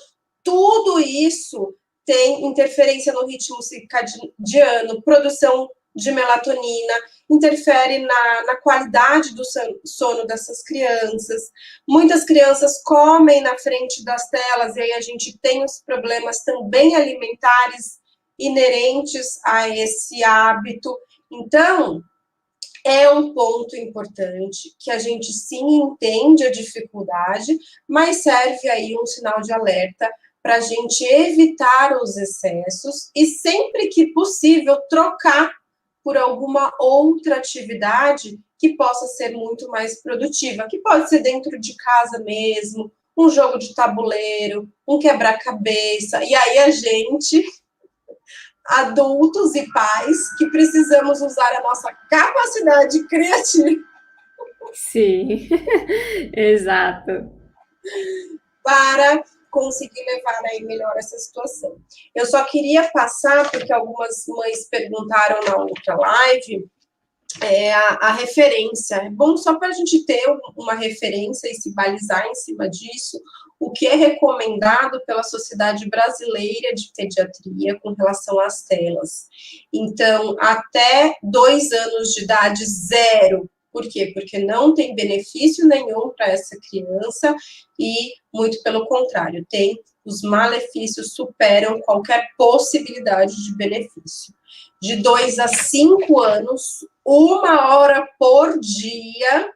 tudo isso tem interferência no ritmo circadiano, produção de melatonina, interfere na qualidade do sono dessas crianças. Muitas crianças comem na frente das telas e aí a gente tem os problemas também alimentares inerentes a esse hábito. Então, é um ponto importante que a gente sim entende a dificuldade, mas serve aí um sinal de alerta para a gente evitar os excessos e sempre que possível trocar por alguma outra atividade que possa ser muito mais produtiva, que pode ser dentro de casa mesmo, um jogo de tabuleiro, um quebra-cabeça, e aí a gente, adultos e pais, que precisamos usar a nossa capacidade criativa. Sim, exato. para conseguir levar aí melhor essa situação. Eu só queria passar, porque algumas mães perguntaram na outra live, a referência. É bom só para a gente ter uma referência e se balizar em cima disso, o que é recomendado pela Sociedade Brasileira de Pediatria com relação às telas. Então, até 2 anos de idade, 0. Por quê? Porque não tem benefício nenhum para essa criança e, muito pelo contrário, os malefícios superam qualquer possibilidade de benefício. De 2 a 5 anos, 1 hora por dia,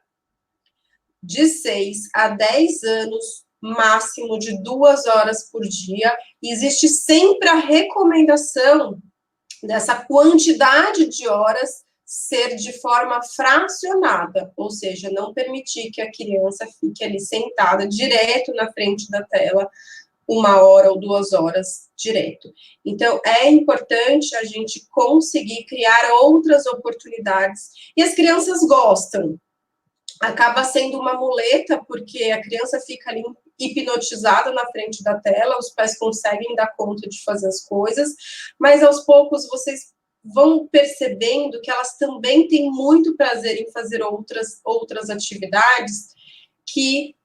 de 6 a 10 anos, máximo de 2 horas por dia. E existe sempre a recomendação dessa quantidade de horas ser de forma fracionada, ou seja, não permitir que a criança fique ali sentada direto na frente da tela 1 hora ou 2 horas direto. Então, é importante a gente conseguir criar outras oportunidades. E as crianças gostam. Acaba sendo uma muleta, porque a criança fica ali hipnotizada na frente da tela, os pais conseguem dar conta de fazer as coisas, mas aos poucos vocês vão percebendo que elas também têm muito prazer em fazer outras atividades que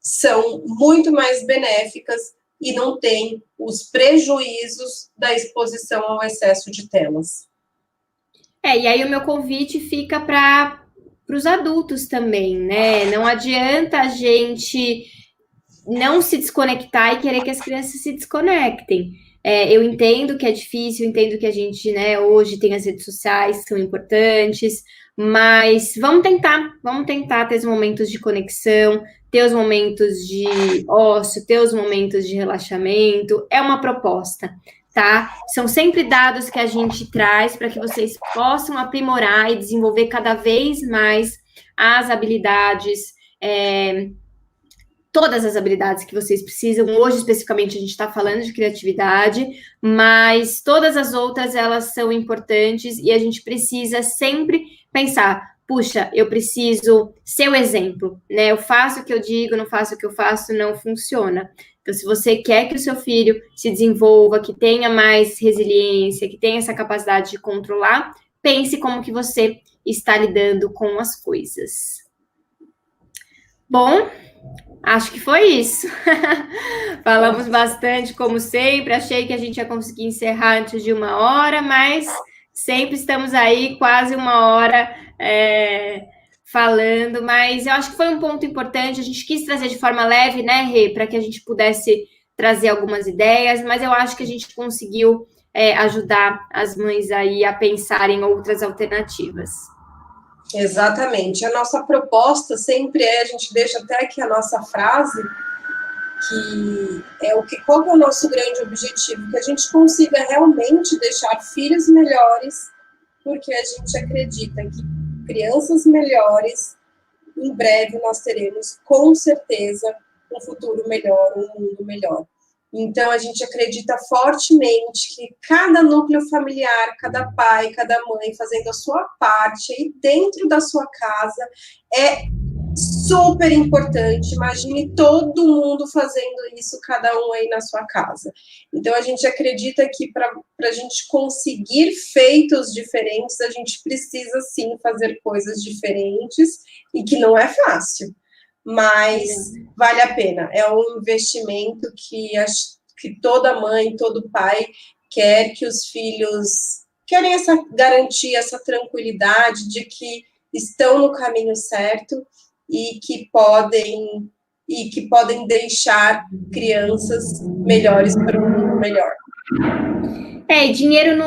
são muito mais benéficas e não têm os prejuízos da exposição ao excesso de telas. E aí o meu convite fica para os adultos também, né? Não adianta a gente não se desconectar e querer que as crianças se desconectem. Eu entendo que é difícil, entendo que a gente, né, hoje tem as redes sociais que são importantes, mas vamos tentar ter os momentos de conexão, ter os momentos de ócio, ter os momentos de relaxamento. É uma proposta, tá? São sempre dados que a gente traz para que vocês possam aprimorar e desenvolver cada vez mais as habilidades, todas as habilidades que vocês precisam. Hoje, especificamente, a gente está falando de criatividade, mas todas as outras, elas são importantes e a gente precisa sempre pensar, puxa, eu preciso ser o exemplo, né? Eu faço o que eu digo, não faço o que eu faço, não funciona. Então, se você quer que o seu filho se desenvolva, que tenha mais resiliência, que tenha essa capacidade de controlar, pense como que você está lidando com as coisas. Bom, acho que foi isso. Falamos bastante, como sempre. Achei que a gente ia conseguir encerrar antes de 1 hora, mas sempre estamos aí, quase 1 hora falando. Mas eu acho que foi um ponto importante. A gente quis trazer de forma leve, né, Rê, para que a gente pudesse trazer algumas ideias, mas eu acho que a gente conseguiu ajudar as mães aí a pensar em outras alternativas. Exatamente. A nossa proposta sempre a gente deixa até aqui a nossa frase, qual que é o nosso grande objetivo? Que a gente consiga realmente deixar filhos melhores, porque a gente acredita que crianças melhores, em breve nós teremos, com certeza, um futuro melhor, um mundo melhor. Então, a gente acredita fortemente que cada núcleo familiar, cada pai, cada mãe fazendo a sua parte aí dentro da sua casa é super importante. Imagine todo mundo fazendo isso, cada um aí na sua casa. Então, a gente acredita que para a gente conseguir feitos diferentes, a gente precisa, sim, fazer coisas diferentes e que não é fácil. Mas vale a pena, é um investimento que toda mãe, todo pai quer que os filhos querem essa garantia, essa tranquilidade de que estão no caminho certo e que podem deixar crianças melhores para um mundo melhor. Dinheiro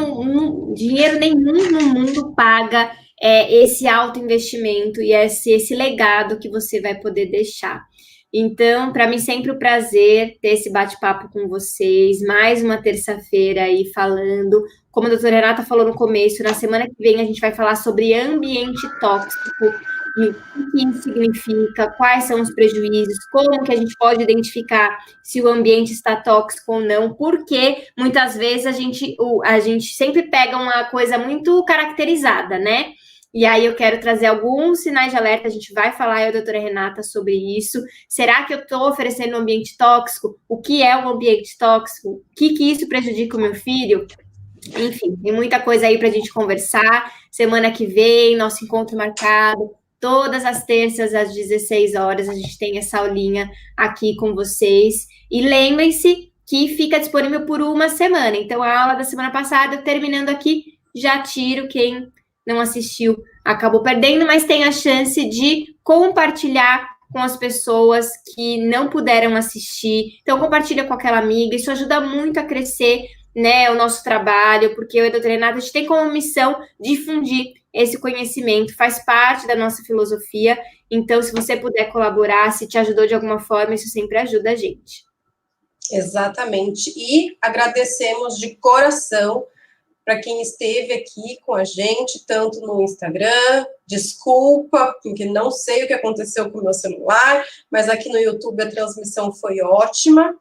nenhum no mundo paga esse alto investimento e esse legado que você vai poder deixar. Então, para mim, sempre um prazer ter esse bate-papo com vocês, mais uma terça-feira aí falando. Como a doutora Renata falou no começo, na semana que vem a gente vai falar sobre ambiente tóxico, o que isso significa, quais são os prejuízos, como que a gente pode identificar se o ambiente está tóxico ou não, porque muitas vezes a gente sempre pega uma coisa muito caracterizada, né? E aí eu quero trazer alguns sinais de alerta, a gente vai falar, eu e a doutora Renata, sobre isso. Será que eu estou oferecendo um ambiente tóxico? O que é um ambiente tóxico? O que isso prejudica o meu filho? Enfim, tem muita coisa aí para a gente conversar. Semana que vem, nosso encontro marcado. Todas as terças, às 16 horas, a gente tem essa aulinha aqui com vocês. E lembrem-se que fica disponível por uma semana. Então, a aula da semana passada, terminando aqui, já tiro. Quem não assistiu acabou perdendo, mas tem a chance de compartilhar com as pessoas que não puderam assistir. Então, compartilha com aquela amiga. Isso ajuda muito a crescer, né, o nosso trabalho, porque eu e a doutora Renata, a gente tem como missão difundir esse conhecimento, faz parte da nossa filosofia. Então, se você puder colaborar, se te ajudou de alguma forma, isso sempre ajuda a gente. Exatamente. E agradecemos de coração para quem esteve aqui com a gente, tanto no Instagram, desculpa, porque não sei o que aconteceu com o meu celular, mas aqui no YouTube a transmissão foi ótima.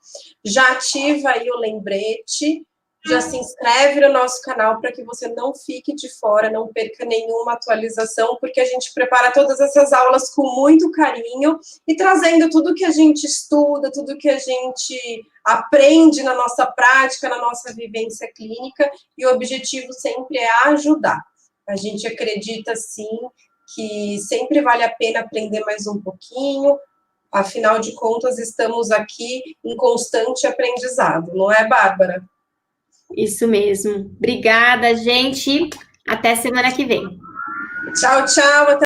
Já ativa aí o lembrete, já se inscreve no nosso canal para que você não fique de fora, não perca nenhuma atualização, porque a gente prepara todas essas aulas com muito carinho e trazendo tudo que a gente estuda, tudo que a gente aprende na nossa prática, na nossa vivência clínica, e o objetivo sempre é ajudar. A gente acredita, sim, que sempre vale a pena aprender mais um pouquinho, afinal de contas, estamos aqui em constante aprendizado, não é, Bárbara? Isso mesmo. Obrigada, gente. Até semana que vem. Tchau, tchau. Até